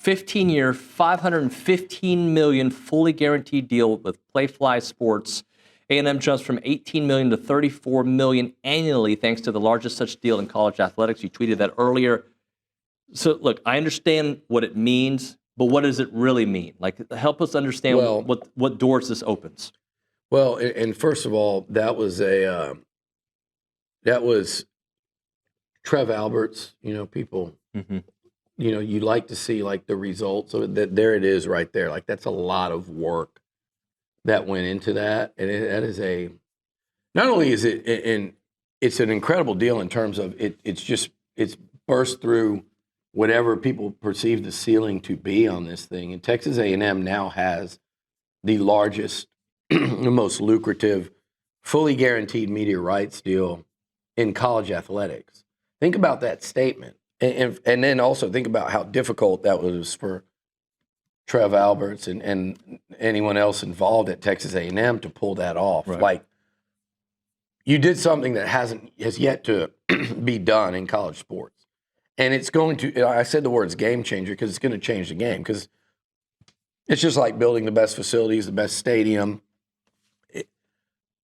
15-year, $515 million fully guaranteed deal with Playfly Sports. A&M jumps from $18 million to $34 million annually thanks to the largest such deal in college athletics. You tweeted that earlier. So, look, I understand what it means, but what does it really mean? Like, help us understand what doors this opens. Well, and first of all, that was Trev Alberts. People, you like to see like the results. So there it is right there. Like that's a lot of work that went into that, and that is not only is it, and it's an incredible deal in terms of it's burst through whatever people perceive the ceiling to be on this thing. And Texas A&M now has the largest, the most lucrative, fully guaranteed media rights deal in college athletics. Think about that statement. And then also think about how difficult that was for Trev Alberts and anyone else involved at Texas A&M to pull that off. Right. Like, you did something that has yet to be done in college sports. And it's going to, I said the words game changer because it's going to change the game, because it's just like building the best facilities, the best stadium,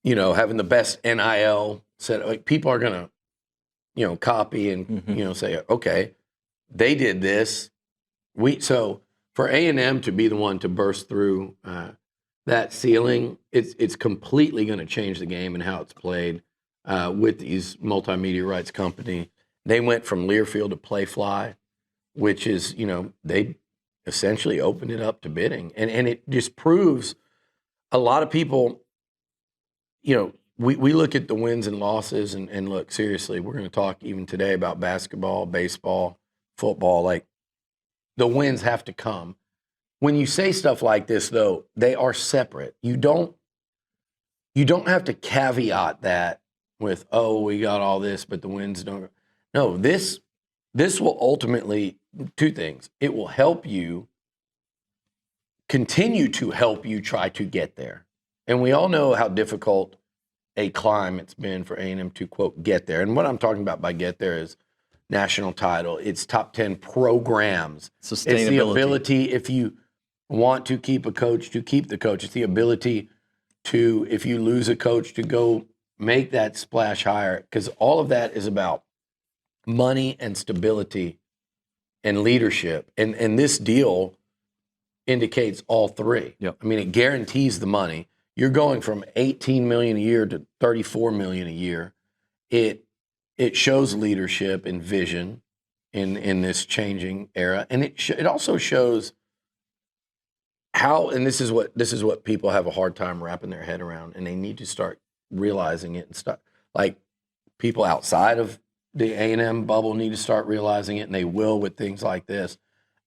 having the best NIL set. Like, people are going to, copy and, say, okay, they did this. So for A&M to be the one to burst through that ceiling, it's completely going to change the game and how it's played with these multimedia rights company. They went from Learfield to Playfly, which is, they essentially opened it up to bidding. And it just proves a lot of people, we look at the wins and losses and look, seriously, we're going to talk even today about basketball, baseball, football. Like, the wins have to come. When you say stuff like this, though, they are separate. You don't have to caveat that with, oh, we got all this, but the wins don't. No, this will ultimately, two things. It will help you, continue to help you try to get there. And we all know how difficult a climb it's been for A&M to, quote, get there. And what I'm talking about by get there is national title. It's top 10 programs. Sustainability. It's the ability, if you want to keep a coach, to keep the coach. It's the ability to, if you lose a coach, to go make that splash higher. Because all of that is about money and stability and leadership. And this deal indicates all three. Yep. I mean, it guarantees the money. You're going from $18 million a year to $34 million a year. It shows leadership and vision in this changing era, and it also shows how. And this is what people have a hard time wrapping their head around, and they need to start realizing it and start, like, people outside of the A&M bubble need to start realizing it, and they will with things like this.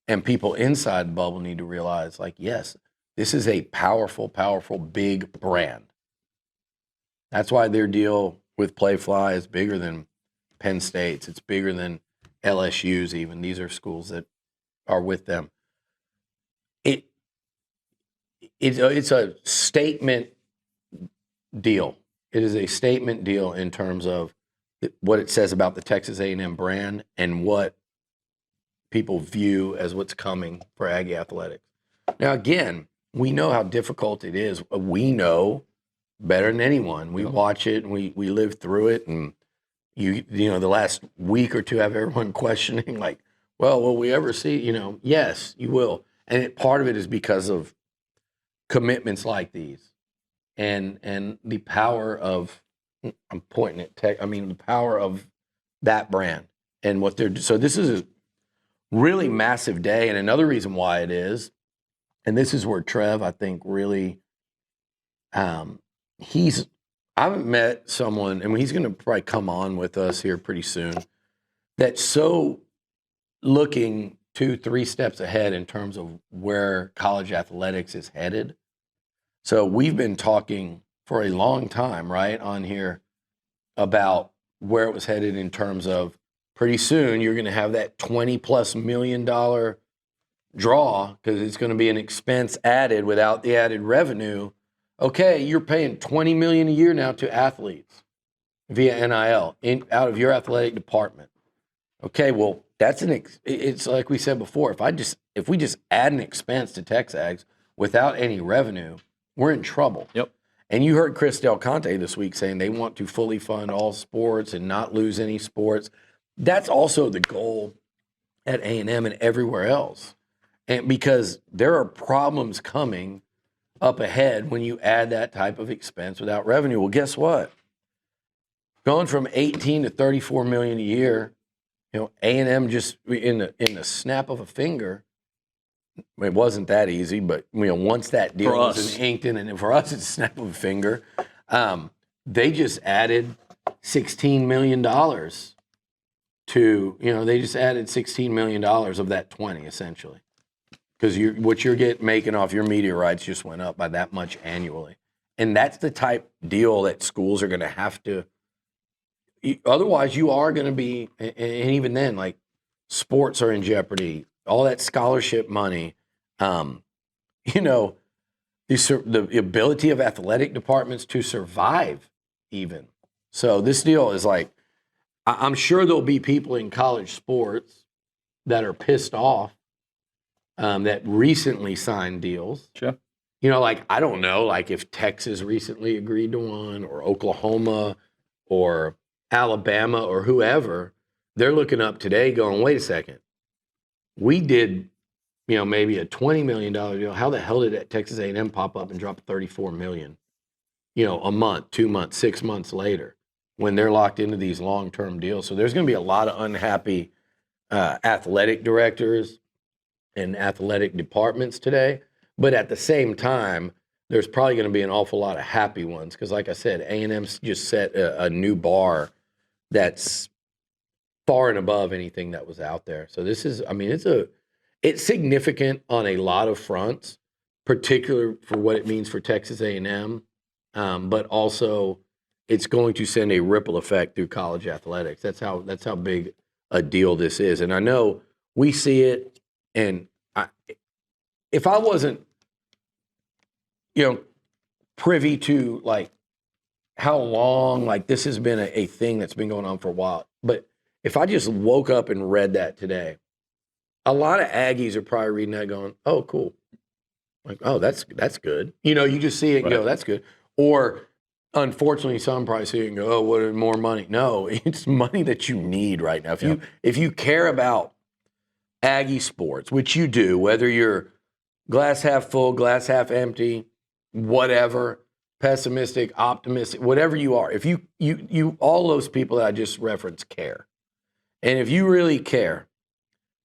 And people inside the bubble need to realize, like, yes, this is a powerful, powerful, big brand. That's why their deal with Playfly is bigger than Penn State's. It's bigger than LSU's even. These are schools that are with them. It's a statement deal. It is a statement deal in terms of what it says about the Texas A&M brand and what people view as what's coming for Aggie athletics. Now, again, we know how difficult it is. We know better than anyone. We watch it and we live through it. And the last week or two have everyone questioning, like, well, will we ever see? Yes, you will. And part of it is because of commitments like these, and the power of, I'm pointing at Tech. I mean, the power of that brand and what they're. So this is a really massive day, and another reason why it is, and this is where Trev, I think, really, I haven't met someone, and he's going to probably come on with us here pretty soon, that's so looking 2-3 steps ahead in terms of where college athletics is headed. So we've been talking for a long time, right, on here about where it was headed in terms of pretty soon you're going to have that $20+ million draw, because it's going to be an expense added without the added revenue. Okay, you're paying $20 million a year now to athletes via NIL out of your athletic department. Okay, well, it's like we said before. If I just if we just add an expense to TexAgs without any revenue, we're in trouble. Yep. And you heard Chris Del Conte this week saying they want to fully fund all sports and not lose any sports. That's also the goal at A&M and everywhere else. And because there are problems coming up ahead when you add that type of expense without revenue. Well, guess what? Going from 18 to 34 million a year, A&M just in the snap of a finger. It wasn't that easy, but once that deal was inked in, and for us it's a snap of a finger. They just added $16 million to, they just added $16 million of that 20 essentially. Because what you're making off your media rights just went up by that much annually. And that's the type deal that schools are going to have to, otherwise you are going to be, and even then, like sports are in jeopardy, all that scholarship money, the ability of athletic departments to survive even. So this deal is like, I'm sure there'll be people in college sports that are pissed off that recently signed deals. Sure. I don't know, like if Texas recently agreed to one, or Oklahoma, or Alabama, or whoever, they're looking up today going, wait a second, we did, maybe a $20 million deal. How the hell did that Texas A&M pop up and drop $34 million, a month, 2 months, 6 months later when they're locked into these long-term deals? So there's going to be a lot of unhappy athletic directors and athletic departments today. But at the same time, there's probably going to be an awful lot of happy ones. Because like I said, A&M's just set a new bar that's far and above anything that was out there. So this is, it's significant on a lot of fronts, particularly for what it means for Texas A&M. But also it's going to send a ripple effect through college athletics. That's how big a deal this is. And I know we see it. And if I wasn't, privy to like how long like this has been a thing that's been going on for a while, but if I just woke up and read that today, a lot of Aggies are probably reading that going, oh, cool. Like, oh, that's good. You just see it and go, that's good. Or unfortunately, some probably see it and go, oh, what more money? No, it's money that you need right now. If you care about Aggie sports, which you do, whether you're glass half full, glass half empty, whatever, pessimistic, optimistic, whatever you are, if you all those people that I just referenced care. And if you really care,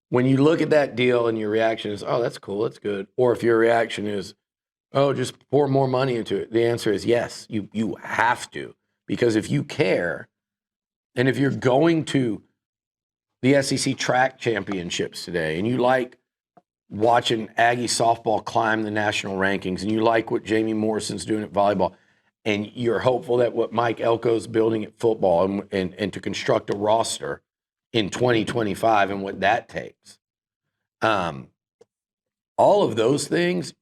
when you look at that deal and your reaction is, oh, that's cool, that's good. Or if your reaction is, oh, just pour more money into it, the answer is yes, you have to. Because if you care, and if you're going to the SEC track championships today, and you like watching Aggie softball climb the national rankings, and you like what Jamie Morrison's doing at volleyball, and you're hopeful that what Mike Elko's building at football and to construct a roster in 2025 and what that takes. All of those things,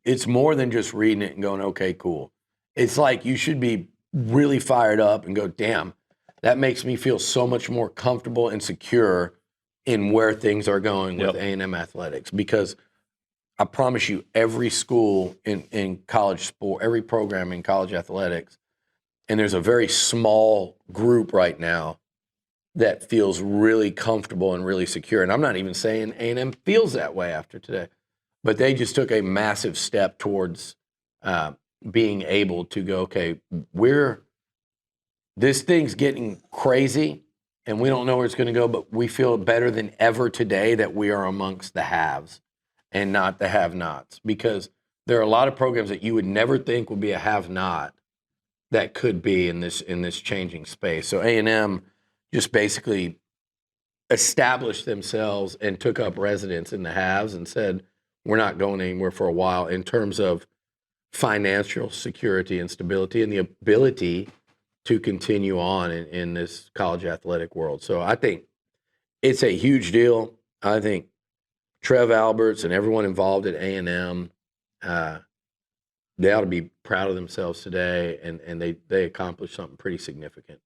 it's more than just reading it and going, okay, cool. It's like you should be really fired up and go, damn, that makes me feel so much more comfortable and secure in where things are going with A&M athletics. Because I promise you, every school in college sport, every program in college athletics, and there's a very small group right now that feels really comfortable and really secure. And I'm not even saying A&M feels that way after today, but they just took a massive step towards being able to go, okay, this thing's getting crazy and we don't know where it's going to go, but we feel better than ever today that we are amongst the haves and not the have-nots, because there are a lot of programs that you would never think would be a have-not that could be in this changing space. So A&M just basically established themselves and took up residence in the haves and said, we're not going anywhere for a while in terms of financial security and stability and the ability to continue on in this college athletic world. So I think it's a huge deal. I think Trev Alberts and everyone involved at A&M, they ought to be proud of themselves today, and they accomplished something pretty significant.